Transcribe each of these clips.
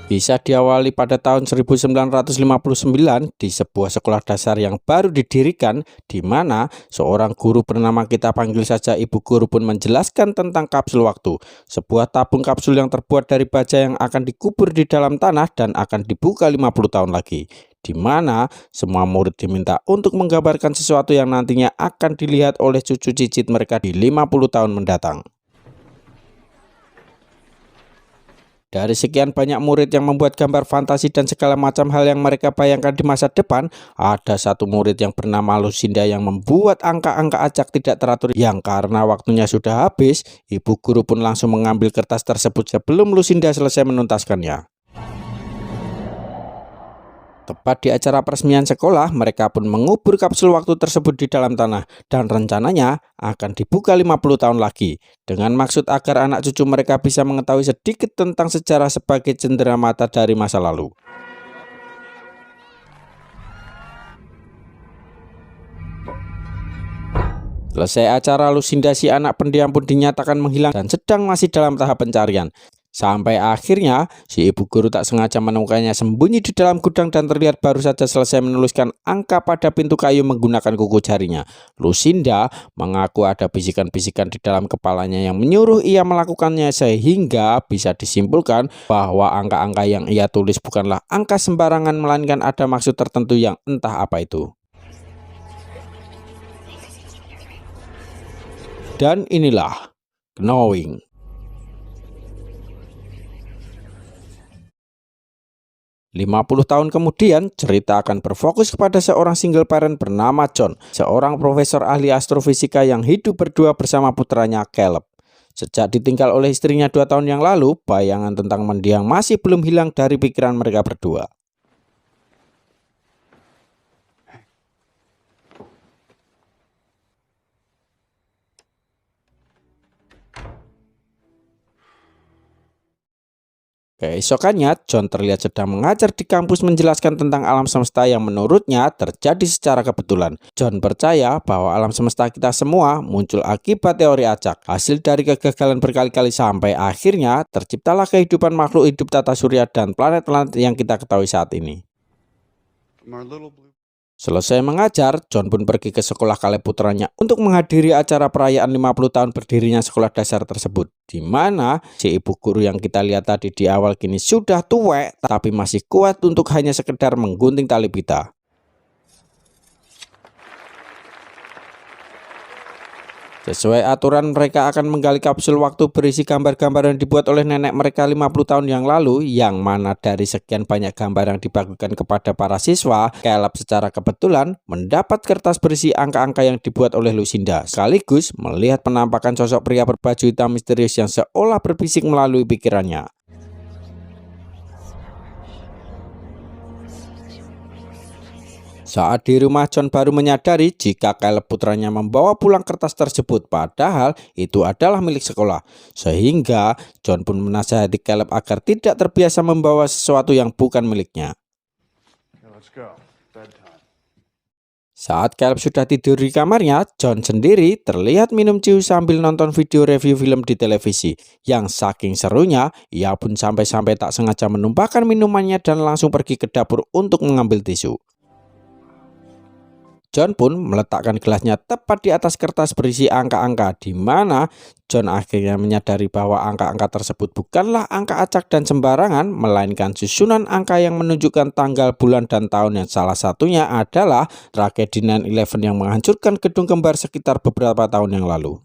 bisa diawali pada tahun 1959 di sebuah sekolah dasar yang baru didirikan, di mana seorang guru bernama, kita panggil saja Ibu Guru, pun menjelaskan tentang kapsul waktu, sebuah tabung kapsul yang terbuat dari baja yang akan dikubur di dalam tanah dan akan dibuka 50 tahun lagi, di mana semua murid diminta untuk menggambarkan sesuatu yang nantinya akan dilihat oleh cucu cicit mereka di 50 tahun mendatang. Dari sekian banyak murid yang membuat gambar fantasi dan segala macam hal yang mereka bayangkan di masa depan, ada satu murid yang bernama Lucinda yang membuat angka-angka acak tidak teratur yang karena waktunya sudah habis, Ibu Guru pun langsung mengambil kertas tersebut sebelum Lucinda selesai menuntaskannya. Tepat di acara peresmian sekolah, mereka pun mengubur kapsul waktu tersebut di dalam tanah dan rencananya akan dibuka 50 tahun lagi, dengan maksud agar anak cucu mereka bisa mengetahui sedikit tentang sejarah sebagai cenderamata dari masa lalu. Selesai acara, Lucinda, si anak pendiam, pun dinyatakan menghilang dan sedang masih dalam tahap pencarian. Sampai akhirnya si Ibu Guru tak sengaja menemukannya sembunyi di dalam gudang dan terlihat baru saja selesai menuliskan angka pada pintu kayu menggunakan kuku jarinya. Lucinda mengaku ada bisikan-bisikan di dalam kepalanya yang menyuruh ia melakukannya, sehingga bisa disimpulkan bahwa angka-angka yang ia tulis bukanlah angka sembarangan, melainkan ada maksud tertentu yang entah apa itu. Dan inilah Knowing. 50 tahun kemudian, cerita akan berfokus kepada seorang single parent bernama John, seorang profesor ahli astrofisika yang hidup berdua bersama putranya Caleb. Sejak ditinggal oleh istrinya 2 tahun yang lalu, bayangan tentang mendiang masih belum hilang dari pikiran mereka berdua. Keesokannya, John terlihat sedang mengajar di kampus menjelaskan tentang alam semesta yang menurutnya terjadi secara kebetulan. John percaya bahwa alam semesta kita semua muncul akibat teori acak, hasil dari kegagalan berkali-kali sampai akhirnya terciptalah kehidupan makhluk hidup tata surya dan planet-planet yang kita ketahui saat ini. Selesai mengajar, John pun pergi ke sekolah Caleb putranya untuk menghadiri acara perayaan 50 tahun berdirinya sekolah dasar tersebut, di mana si Ibu Guru yang kita lihat tadi di awal kini sudah tua tapi masih kuat untuk hanya sekedar menggunting tali pita. Sesuai aturan, mereka akan menggali kapsul waktu berisi gambar-gambar yang dibuat oleh nenek mereka 50 tahun yang lalu, yang mana dari sekian banyak gambar yang dibagikan kepada para siswa, Caleb secara kebetulan mendapat kertas berisi angka-angka yang dibuat oleh Lucinda, sekaligus melihat penampakan sosok pria berbaju hitam misterius yang seolah berbisik melalui pikirannya. Saat di rumah, John baru menyadari jika Caleb putranya membawa pulang kertas tersebut, padahal itu adalah milik sekolah. Sehingga John pun menasihati Caleb agar tidak terbiasa membawa sesuatu yang bukan miliknya. Saat Caleb sudah tidur di kamarnya, John sendiri terlihat minum ciu sambil nonton video review film di televisi. Yang saking serunya, ia pun sampai-sampai tak sengaja menumpahkan minumannya dan langsung pergi ke dapur untuk mengambil tisu. John pun meletakkan gelasnya tepat di atas kertas berisi angka-angka, di mana John akhirnya menyadari bahwa angka-angka tersebut bukanlah angka acak dan sembarangan, melainkan susunan angka yang menunjukkan tanggal, bulan, dan tahun, yang salah satunya adalah tragedi 9/11 yang menghancurkan gedung kembar sekitar beberapa tahun yang lalu.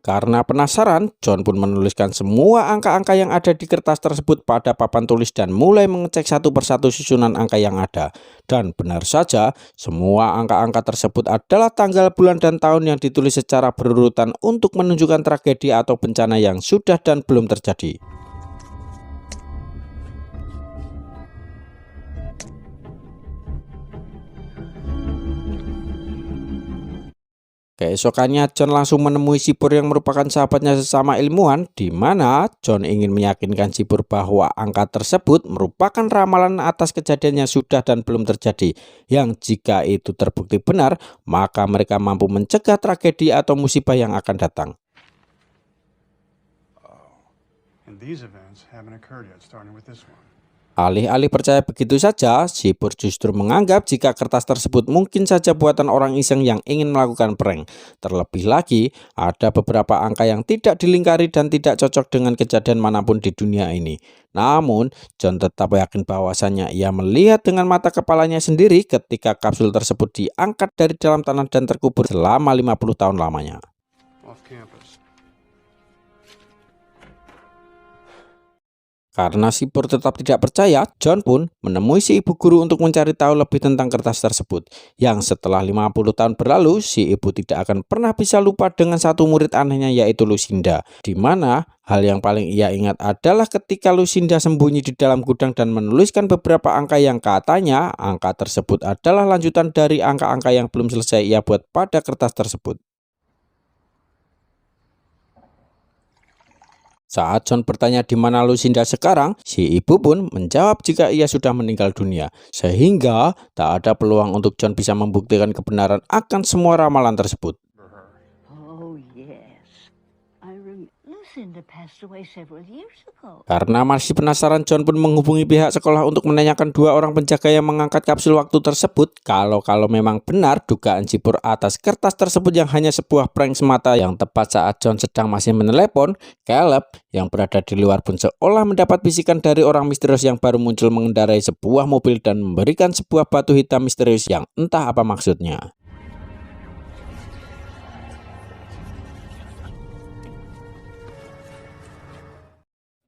Karena penasaran, John pun menuliskan semua angka-angka yang ada di kertas tersebut pada papan tulis dan mulai mengecek satu persatu susunan angka yang ada. Dan benar saja, semua angka-angka tersebut adalah tanggal, bulan, dan tahun yang ditulis secara berurutan untuk menunjukkan tragedi atau bencana yang sudah dan belum terjadi. Keesokannya John langsung menemui Sipur yang merupakan sahabatnya sesama ilmuwan, di mana John ingin meyakinkan Sipur bahwa angka tersebut merupakan ramalan atas kejadian yang sudah dan belum terjadi, yang jika itu terbukti benar, maka mereka mampu mencegah tragedi atau musibah yang akan datang. Alih-alih percaya begitu saja, Sipur justru menganggap jika kertas tersebut mungkin saja buatan orang iseng yang ingin melakukan prank. Terlebih lagi, ada beberapa angka yang tidak dilingkari dan tidak cocok dengan kejadian manapun di dunia ini. Namun, John tetap yakin bahwasannya ia melihat dengan mata kepalanya sendiri ketika kapsul tersebut diangkat dari dalam tanah dan terkubur selama 50 tahun lamanya. Karena Sipur tetap tidak percaya, John pun menemui si ibu guru untuk mencari tahu lebih tentang kertas tersebut. Yang setelah 50 tahun berlalu, si ibu tidak akan pernah bisa lupa dengan satu murid anehnya, yaitu Lucinda. Di mana hal yang paling ia ingat adalah ketika Lucinda sembunyi di dalam gudang dan menuliskan beberapa angka yang katanya angka tersebut adalah lanjutan dari angka-angka yang belum selesai ia buat pada kertas tersebut. Saat John bertanya di mana Lucinda sekarang, si ibu pun menjawab jika ia sudah meninggal dunia, sehingga tak ada peluang untuk John bisa membuktikan kebenaran akan semua ramalan tersebut. Karena masih penasaran, John pun menghubungi pihak sekolah untuk menanyakan dua orang penjaga yang mengangkat kapsul waktu tersebut kalau memang benar dugaan Sipur atas kertas tersebut yang hanya sebuah prank semata. Yang tepat saat John sedang masih menelepon, Caleb yang berada di luar pun seolah mendapat bisikan dari orang misterius yang baru muncul mengendarai sebuah mobil dan memberikan sebuah batu hitam misterius yang entah apa maksudnya.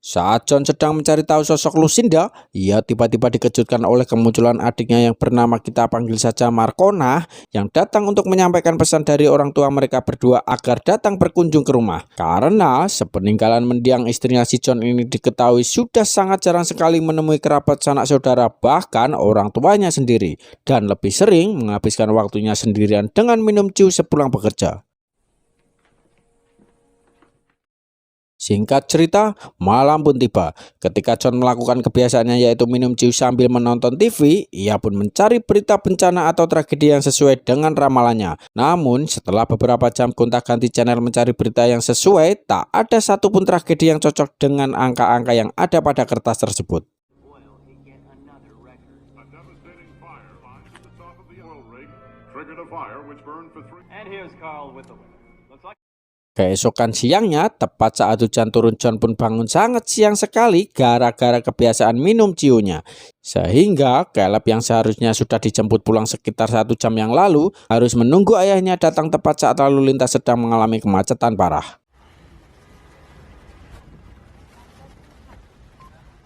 Saat John sedang mencari tahu sosok Lucinda, ia tiba-tiba dikejutkan oleh kemunculan adiknya yang bernama kita panggil saja Marcona, yang datang untuk menyampaikan pesan dari orang tua mereka berdua agar datang berkunjung ke rumah. Karena sepeninggalan mendiang istrinya si John ini diketahui sudah sangat jarang sekali menemui kerabat sanak saudara, bahkan orang tuanya sendiri, dan lebih sering menghabiskan waktunya sendirian dengan minum ciu sepulang bekerja. Singkat cerita, malam pun tiba. Ketika John melakukan kebiasaannya yaitu minum ciu sambil menonton TV, ia pun mencari berita bencana atau tragedi yang sesuai dengan ramalannya. Namun, setelah beberapa jam gonta-ganti channel mencari berita yang sesuai, tak ada satupun tragedi yang cocok dengan angka-angka yang ada pada kertas tersebut. Keesokan siangnya, tepat saat hujan turun, John pun bangun sangat siang sekali gara-gara kebiasaan minum ciunya. Sehingga Caleb yang seharusnya sudah dijemput pulang sekitar 1 jam yang lalu harus menunggu ayahnya datang tepat saat lalu lintas sedang mengalami kemacetan parah.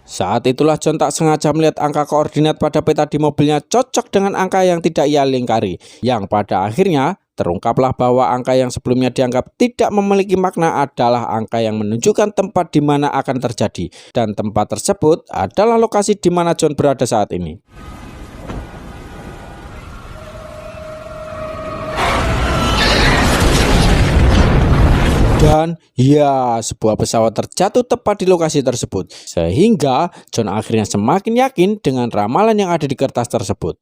Saat itulah John tak sengaja melihat angka koordinat pada peta di mobilnya cocok dengan angka yang tidak ia lingkari, yang pada akhirnya terungkaplah bahwa angka yang sebelumnya dianggap tidak memiliki makna adalah angka yang menunjukkan tempat di mana akan terjadi, dan tempat tersebut adalah lokasi di mana John berada saat ini. Dan ya, sebuah pesawat terjatuh tepat di lokasi tersebut, sehingga John akhirnya semakin yakin dengan ramalan yang ada di kertas tersebut.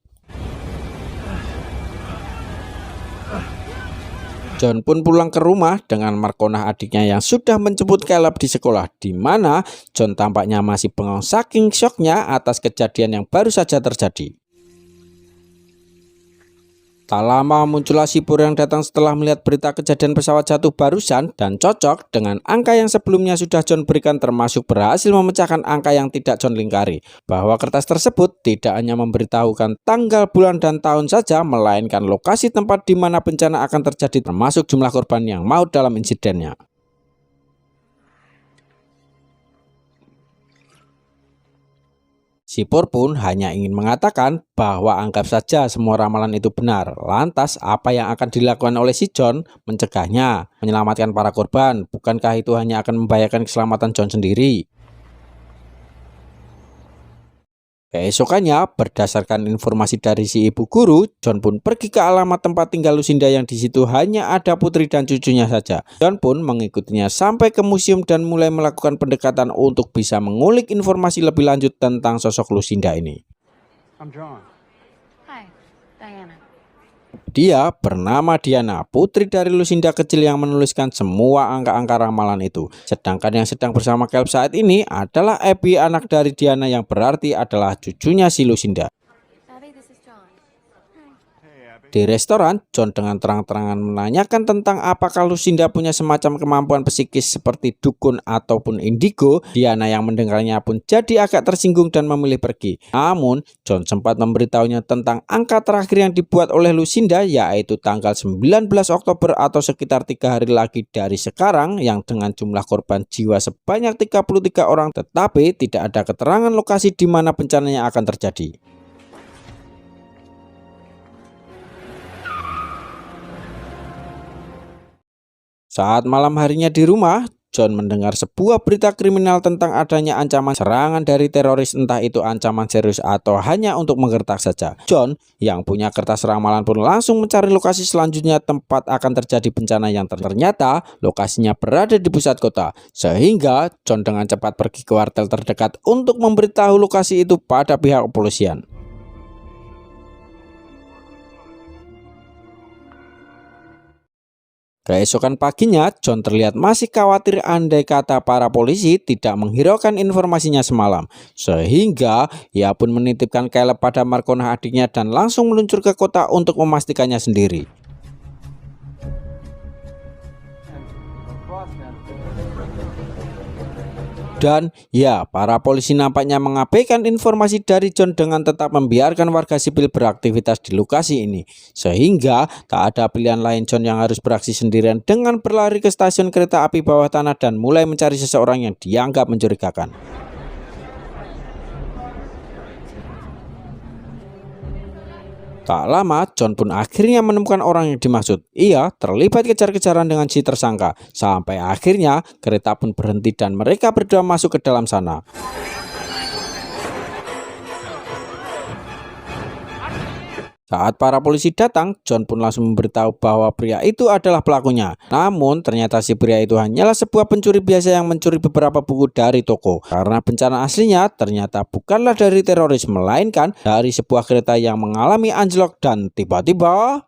John pun pulang ke rumah dengan Marcona adiknya yang sudah menjemput Caleb di sekolah, di mana John tampaknya masih bengong saking syoknya atas kejadian yang baru saja terjadi. Tak lama muncullah Sipur yang datang setelah melihat berita kejadian pesawat jatuh barusan dan cocok dengan angka yang sebelumnya sudah John berikan, termasuk berhasil memecahkan angka yang tidak John lingkari. Bahwa kertas tersebut tidak hanya memberitahukan tanggal, bulan, dan tahun saja, melainkan lokasi tempat di mana bencana akan terjadi, termasuk jumlah korban yang maut dalam insidennya. Sipur pun hanya ingin mengatakan bahwa anggap saja semua ramalan itu benar. Lantas apa yang akan dilakukan oleh si John? Mencegahnya, menyelamatkan para korban. Bukankah itu hanya akan membahayakan keselamatan John sendiri? Keesokannya, berdasarkan informasi dari si ibu guru, John pun pergi ke alamat tempat tinggal Lucinda yang di situ hanya ada putri dan cucunya saja. John pun mengikutinya sampai ke museum dan mulai melakukan pendekatan untuk bisa mengulik informasi lebih lanjut tentang sosok Lucinda ini. I'm John. Hi, Diana. Dia bernama Diana, putri dari Lucinda kecil yang menuliskan semua angka-angka ramalan itu. Sedangkan yang sedang bersama Caleb saat ini adalah Abby, anak dari Diana yang berarti adalah cucunya si Lucinda. Abby, this is John. Di restoran, John dengan terang-terangan menanyakan tentang apakah Lucinda punya semacam kemampuan psikis seperti dukun ataupun indigo. Diana yang mendengarnya pun jadi agak tersinggung dan memilih pergi. Namun, John sempat memberitahunya tentang angka terakhir yang dibuat oleh Lucinda, yaitu tanggal 19 Oktober atau sekitar 3 hari lagi dari sekarang, yang dengan jumlah korban jiwa sebanyak 33 orang, tetapi tidak ada keterangan lokasi di mana bencananya akan terjadi. Saat malam harinya di rumah, John mendengar sebuah berita kriminal tentang adanya ancaman serangan dari teroris, entah itu ancaman serius atau hanya untuk menggertak saja. John yang punya kertas ramalan pun langsung mencari lokasi selanjutnya tempat akan terjadi bencana yang ternyata lokasinya berada di pusat kota. Sehingga John dengan cepat pergi ke wartel terdekat untuk memberitahu lokasi itu pada pihak kepolisian. Keesokan paginya, John terlihat masih khawatir andai kata para polisi tidak menghiraukan informasinya semalam. Sehingga ia pun menitipkan Caleb pada Marcona adiknya dan langsung meluncur ke kota untuk memastikannya sendiri. Dan ya, para polisi nampaknya mengabaikan informasi dari John dengan tetap membiarkan warga sipil beraktivitas di lokasi ini. Sehingga tak ada pilihan lain John yang harus beraksi sendirian dengan berlari ke stasiun kereta api bawah tanah dan mulai mencari seseorang yang dianggap mencurigakan. Tak lama, John pun akhirnya menemukan orang yang dimaksud. Ia terlibat kejar-kejaran dengan si tersangka. Sampai akhirnya kereta pun berhenti dan mereka berdua masuk ke dalam sana. Saat para polisi datang, John pun langsung memberitahu bahwa pria itu adalah pelakunya. Namun ternyata si pria itu hanyalah sebuah pencuri biasa yang mencuri beberapa buku dari toko. Karena bencana aslinya ternyata bukanlah dari teroris, melainkan dari sebuah kereta yang mengalami anjlok dan tiba-tiba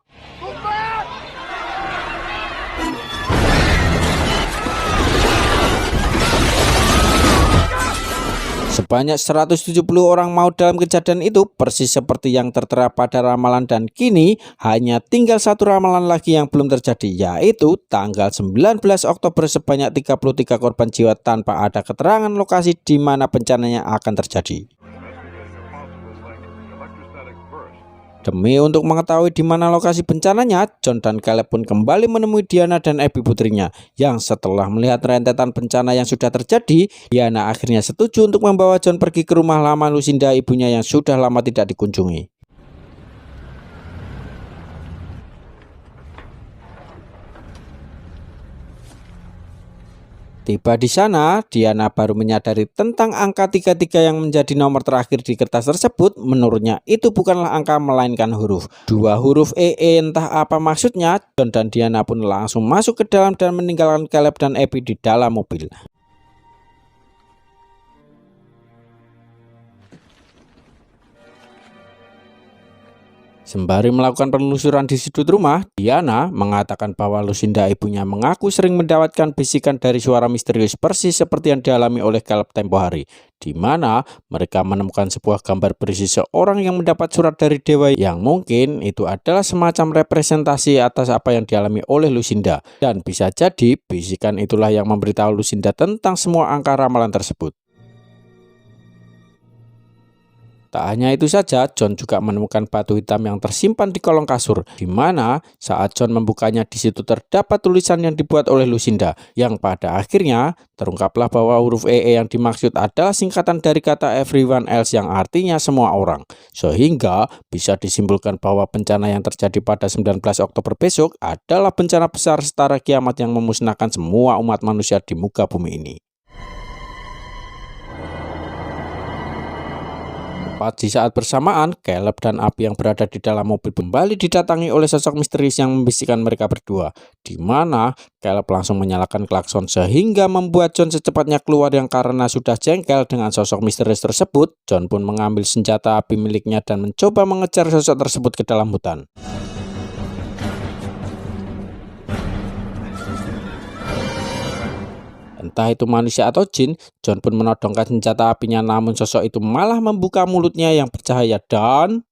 sebanyak 170 orang maut dalam kejadian itu, persis seperti yang tertera pada ramalan, dan kini hanya tinggal satu ramalan lagi yang belum terjadi, yaitu tanggal 19 Oktober sebanyak 33 korban jiwa tanpa ada keterangan lokasi di mana bencananya akan terjadi. Demi untuk mengetahui di mana lokasi bencananya, John dan Caleb pun kembali menemui Diana dan Abby putrinya, yang setelah melihat rentetan bencana yang sudah terjadi, Diana akhirnya setuju untuk membawa John pergi ke rumah lama Lucinda, ibunya yang sudah lama tidak dikunjungi. Tiba di sana, Diana baru menyadari tentang angka 33 yang menjadi nomor terakhir di kertas tersebut. Menurutnya itu bukanlah angka melainkan huruf. Dua huruf EE, entah apa maksudnya. John dan Diana pun langsung masuk ke dalam dan meninggalkan Caleb dan Abby di dalam mobil. Sembari melakukan penelusuran di sudut rumah, Diana mengatakan bahwa Lucinda, ibunya, mengaku sering mendapatkan bisikan dari suara misterius persis seperti yang dialami oleh Caleb tempo hari, di mana mereka menemukan sebuah gambar berisi seorang yang mendapat surat dari dewa yang mungkin itu adalah semacam representasi atas apa yang dialami oleh Lucinda, dan bisa jadi bisikan itulah yang memberitahu Lucinda tentang semua angka ramalan tersebut. Tak hanya itu saja, John juga menemukan batu hitam yang tersimpan di kolong kasur, di mana saat John membukanya di situ terdapat tulisan yang dibuat oleh Lucinda, yang pada akhirnya terungkaplah bahwa huruf EE yang dimaksud adalah singkatan dari kata everyone else yang artinya semua orang. Sehingga bisa disimpulkan bahwa bencana yang terjadi pada 19 Oktober besok adalah bencana besar setara kiamat yang memusnahkan semua umat manusia di muka bumi ini. Tepat di saat bersamaan, Caleb dan Abby yang berada di dalam mobil kembali didatangi oleh sosok misterius yang membisikkan mereka berdua, di mana Caleb langsung menyalakan klakson sehingga membuat John secepatnya keluar. Yang karena sudah jengkel dengan sosok misterius tersebut, John pun mengambil senjata api miliknya dan mencoba mengejar sosok tersebut ke dalam hutan. Entah itu manusia atau jin, John pun menodongkan senjata apinya, namun sosok itu malah membuka mulutnya yang bercahaya dan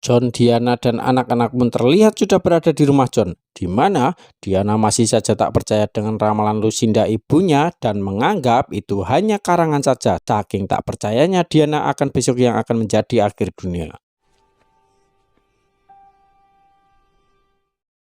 John, Diana, dan anak-anak pun terlihat sudah berada di rumah John, di mana Diana masih saja tak percaya dengan ramalan Lucinda ibunya dan menganggap itu hanya karangan saja. Saking tak percayanya Diana akan besok yang akan menjadi akhir dunia.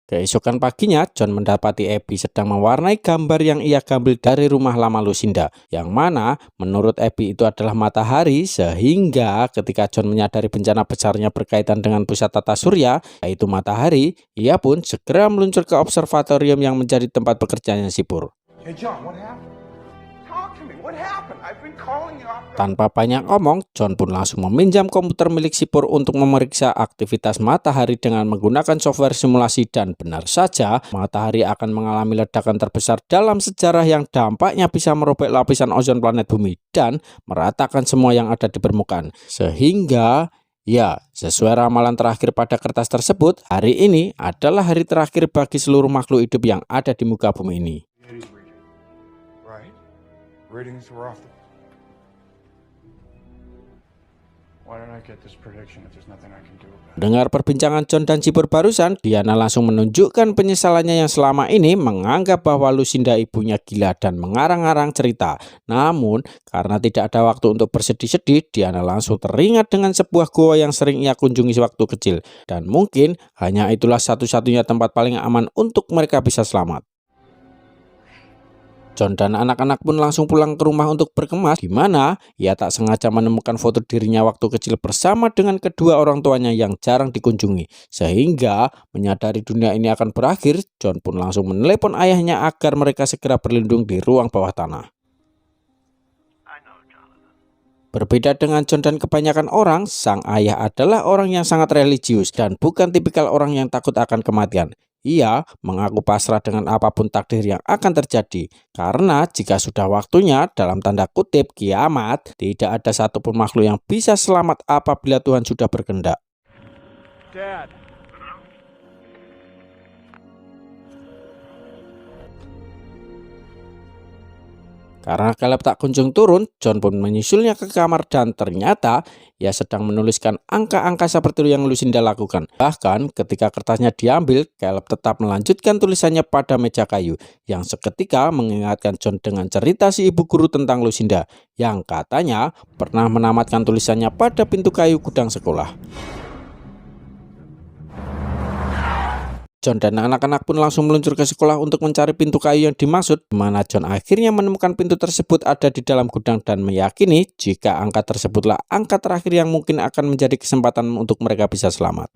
Keesokan paginya, John mendapati Abby sedang mewarnai gambar yang ia gambar dari rumah lama Lucinda, yang mana menurut Abby itu adalah matahari, sehingga ketika John menyadari bencana besarnya berkaitan dengan pusat tata surya, yaitu matahari, ia pun segera meluncur ke observatorium yang menjadi tempat bekerjanya si Pur. Hey John, what happened? Talk to me. What happened? I've been calling you off the... Tanpa banyak omong, John pun langsung meminjam komputer milik si Pur untuk memeriksa aktivitas matahari dengan menggunakan software simulasi, dan benar saja matahari akan mengalami ledakan terbesar dalam sejarah yang dampaknya bisa merobek lapisan ozon planet bumi dan meratakan semua yang ada di permukaan. Sehingga ya, sesuai ramalan terakhir pada kertas tersebut, hari ini adalah hari terakhir bagi seluruh makhluk hidup yang ada di muka bumi ini. Right? Ratings were off the... Why don't I get this prediction if there's nothing I can do about it? Dengar perbincangan John dan Cipur barusan, Diana langsung menunjukkan penyesalannya yang selama ini menganggap bahwa Lucinda ibunya gila dan mengarang-arang cerita. Namun, karena tidak ada waktu untuk bersedih-sedih, Diana langsung teringat dengan sebuah goa yang sering ia kunjungi sewaktu kecil. Dan mungkin hanya itulah satu-satunya tempat paling aman untuk mereka bisa selamat. John dan anak-anak pun langsung pulang ke rumah untuk berkemas, di mana ia tak sengaja menemukan foto dirinya waktu kecil bersama dengan kedua orang tuanya yang jarang dikunjungi. Sehingga menyadari dunia ini akan berakhir, John pun langsung menelepon ayahnya agar mereka segera berlindung di ruang bawah tanah. Berbeda dengan John dan kebanyakan orang, sang ayah adalah orang yang sangat religius dan bukan tipikal orang yang takut akan kematian. Ia mengaku pasrah dengan apapun takdir yang akan terjadi, karena jika sudah waktunya, dalam tanda kutip, kiamat, tidak ada satupun makhluk yang bisa selamat apabila Tuhan sudah berkehendak. Dad. Karena Caleb tak kunjung turun, John pun menyusulnya ke kamar dan ternyata ia sedang menuliskan angka-angka seperti yang Lucinda lakukan. Bahkan ketika kertasnya diambil, Caleb tetap melanjutkan tulisannya pada meja kayu, yang seketika mengingatkan John dengan cerita si ibu guru tentang Lucinda, yang katanya pernah menamatkan tulisannya pada pintu kayu gudang sekolah. John dan anak-anak pun langsung meluncur ke sekolah untuk mencari pintu kayu yang dimaksud, di mana John akhirnya menemukan pintu tersebut ada di dalam gudang dan meyakini jika angka tersebutlah angka terakhir yang mungkin akan menjadi kesempatan untuk mereka bisa selamat.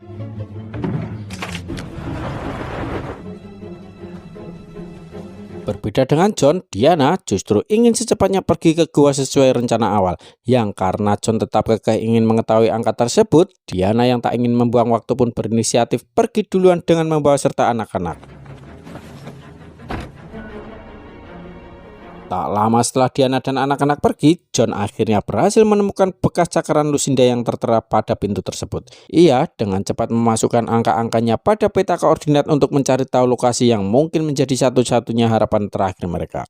Berbeda dengan John, Diana justru ingin secepatnya pergi ke gua sesuai rencana awal. Yang karena John tetap kekeh ingin mengetahui angka tersebut, Diana yang tak ingin membuang waktu pun berinisiatif pergi duluan dengan membawa serta anak-anak. Tak lama setelah Diana dan anak-anak pergi, John akhirnya berhasil menemukan bekas cakaran Lucinda yang tertera pada pintu tersebut. Ia dengan cepat memasukkan angka-angkanya pada peta koordinat untuk mencari tahu lokasi yang mungkin menjadi satu-satunya harapan terakhir mereka.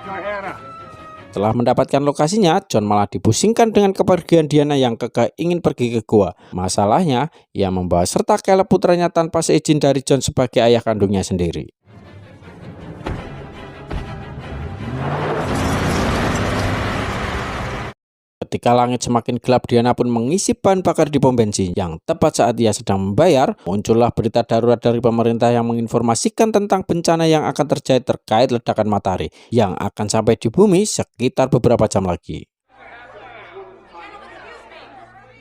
Diana. Setelah mendapatkan lokasinya, John malah dipusingkan dengan kepergian Diana yang kekeh ingin pergi ke gua. Masalahnya, ia membawa serta Caleb putranya tanpa seizin dari John sebagai ayah kandungnya sendiri. Ketika langit semakin gelap, Diana pun mengisi bahan bakar di pom bensin. Yang tepat saat ia sedang membayar, muncullah berita darurat dari pemerintah yang menginformasikan tentang bencana yang akan terjadi terkait ledakan matahari yang akan sampai di bumi sekitar beberapa jam lagi.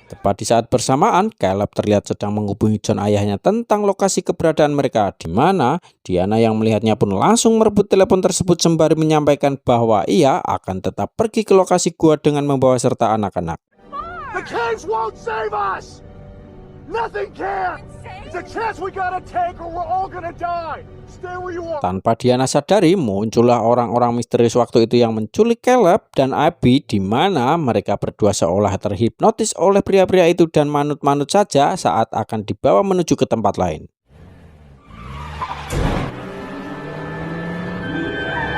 Tepat di saat bersamaan, Caleb terlihat sedang menghubungi John ayahnya tentang lokasi keberadaan mereka, di mana Diana yang melihatnya pun langsung merebut telepon tersebut sembari menyampaikan bahwa ia akan tetap pergi ke lokasi gua dengan membawa serta anak-anak. The caves won't save us! Nothing can! It's a chance we gotta take or we're all gonna die! Stay where you are! Tanpa Diana sadari, muncullah orang-orang misterius waktu itu yang menculik Caleb dan Abby, di mana mereka berdua seolah terhipnotis oleh pria-pria itu dan manut-manut saja saat akan dibawa menuju ke tempat lain.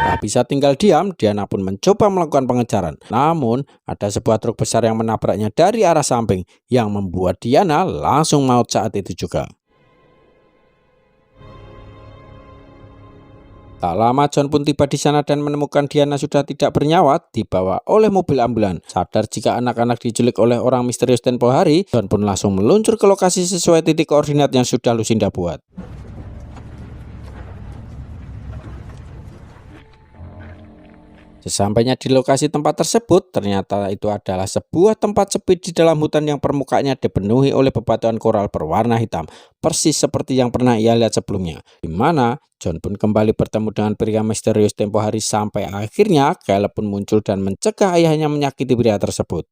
Tak bisa tinggal diam, Diana pun mencoba melakukan pengejaran. Namun, ada sebuah truk besar yang menabraknya dari arah samping, yang membuat Diana langsung maut saat itu juga. Tak lama John pun tiba di sana dan menemukan Diana sudah tidak bernyawa, dibawa oleh mobil ambulan. Sadar jika anak-anak diculik oleh orang misterius tempo hari, John pun langsung meluncur ke lokasi sesuai titik koordinat yang sudah Lucinda buat. Sesampainya di lokasi tempat tersebut, ternyata itu adalah sebuah tempat sepi di dalam hutan yang permukaannya dipenuhi oleh bebatuan koral berwarna hitam, persis seperti yang pernah ia lihat sebelumnya. Di mana John pun kembali bertemu dengan pria misterius tempo hari sampai akhirnya Caleb pun muncul dan mencegah ayahnya menyakiti pria tersebut.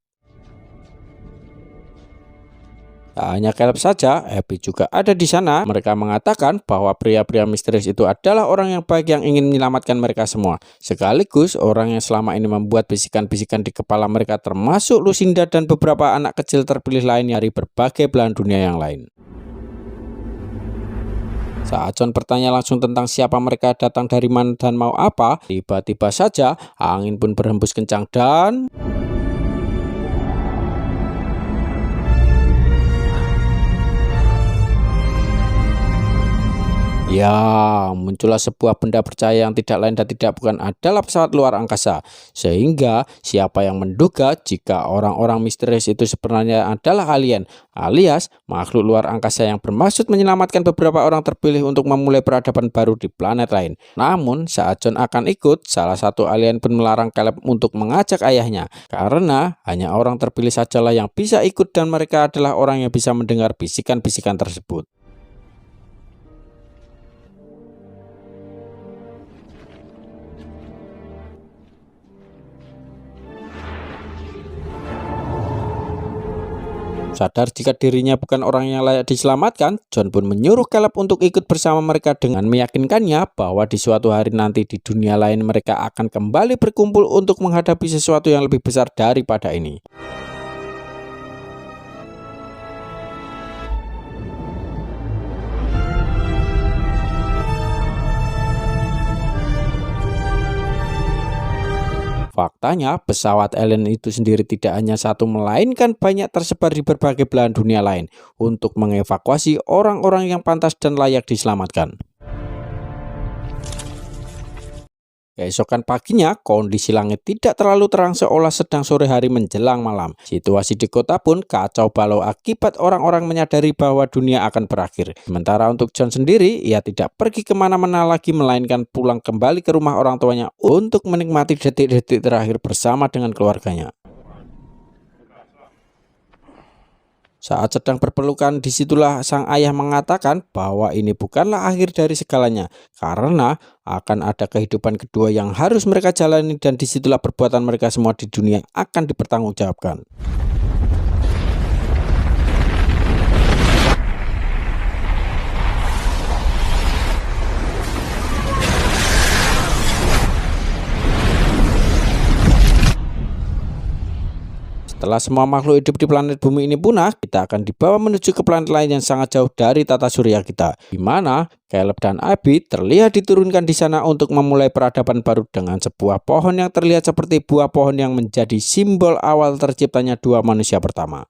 Tak hanya Caleb saja, Abby juga ada di sana. Mereka mengatakan bahwa pria-pria misterius itu adalah orang yang baik yang ingin menyelamatkan mereka semua. Sekaligus orang yang selama ini membuat bisikan-bisikan di kepala mereka, termasuk Lucinda dan beberapa anak kecil terpilih lain dari berbagai belahan dunia yang lain. Saat John bertanya langsung tentang siapa mereka, datang dari mana dan mau apa, tiba-tiba saja angin pun berhembus kencang dan... ya, muncullah sebuah benda percaya yang tidak lain dan tidak bukan adalah pesawat luar angkasa. Sehingga siapa yang menduga jika orang-orang misterius itu sebenarnya adalah alien, alias makhluk luar angkasa yang bermaksud menyelamatkan beberapa orang terpilih untuk memulai peradaban baru di planet lain. Namun saat John akan ikut, salah satu alien pun melarang Caleb untuk mengajak ayahnya, karena hanya orang terpilih sajalah yang bisa ikut dan mereka adalah orang yang bisa mendengar bisikan-bisikan tersebut. Sadar jika dirinya bukan orang yang layak diselamatkan, John pun menyuruh Caleb untuk ikut bersama mereka dengan meyakinkannya bahwa di suatu hari nanti di dunia lain mereka akan kembali berkumpul untuk menghadapi sesuatu yang lebih besar daripada ini. Faktanya, pesawat alien itu sendiri tidak hanya satu, melainkan banyak tersebar di berbagai belahan dunia lain untuk mengevakuasi orang-orang yang pantas dan layak diselamatkan. Keesokan paginya, kondisi langit tidak terlalu terang seolah sedang sore hari menjelang malam. Situasi di kota pun kacau balau akibat orang-orang menyadari bahwa dunia akan berakhir. Sementara untuk John sendiri, ia tidak pergi kemana-mana lagi melainkan pulang kembali ke rumah orang tuanya untuk menikmati detik-detik terakhir bersama dengan keluarganya. Saat sedang berpelukan, disitulah sang ayah mengatakan bahwa ini bukanlah akhir dari segalanya, karena akan ada kehidupan kedua yang harus mereka jalani dan disitulah perbuatan mereka semua di dunia akan dipertanggungjawabkan. Setelah semua makhluk hidup di planet bumi ini punah, kita akan dibawa menuju ke planet lain yang sangat jauh dari tata surya kita, di mana Caleb dan Abby terlihat diturunkan di sana untuk memulai peradaban baru dengan sebuah pohon yang terlihat seperti buah pohon yang menjadi simbol awal terciptanya dua manusia pertama.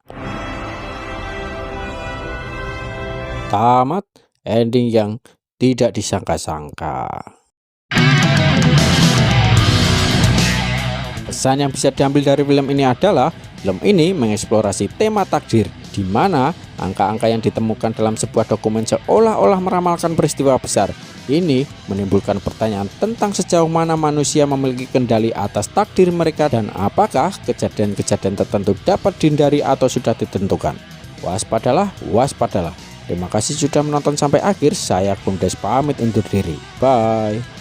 Tamat, ending yang tidak disangka-sangka. Pesan yang bisa diambil dari film ini adalah film ini mengeksplorasi tema takdir, di mana angka-angka yang ditemukan dalam sebuah dokumen seolah-olah meramalkan peristiwa besar. Ini menimbulkan pertanyaan tentang sejauh mana manusia memiliki kendali atas takdir mereka dan apakah kejadian-kejadian tertentu dapat dihindari atau sudah ditentukan. Waspadalah, waspadalah. Terima kasih sudah menonton sampai akhir. Saya Kundes pamit undur diri. Bye.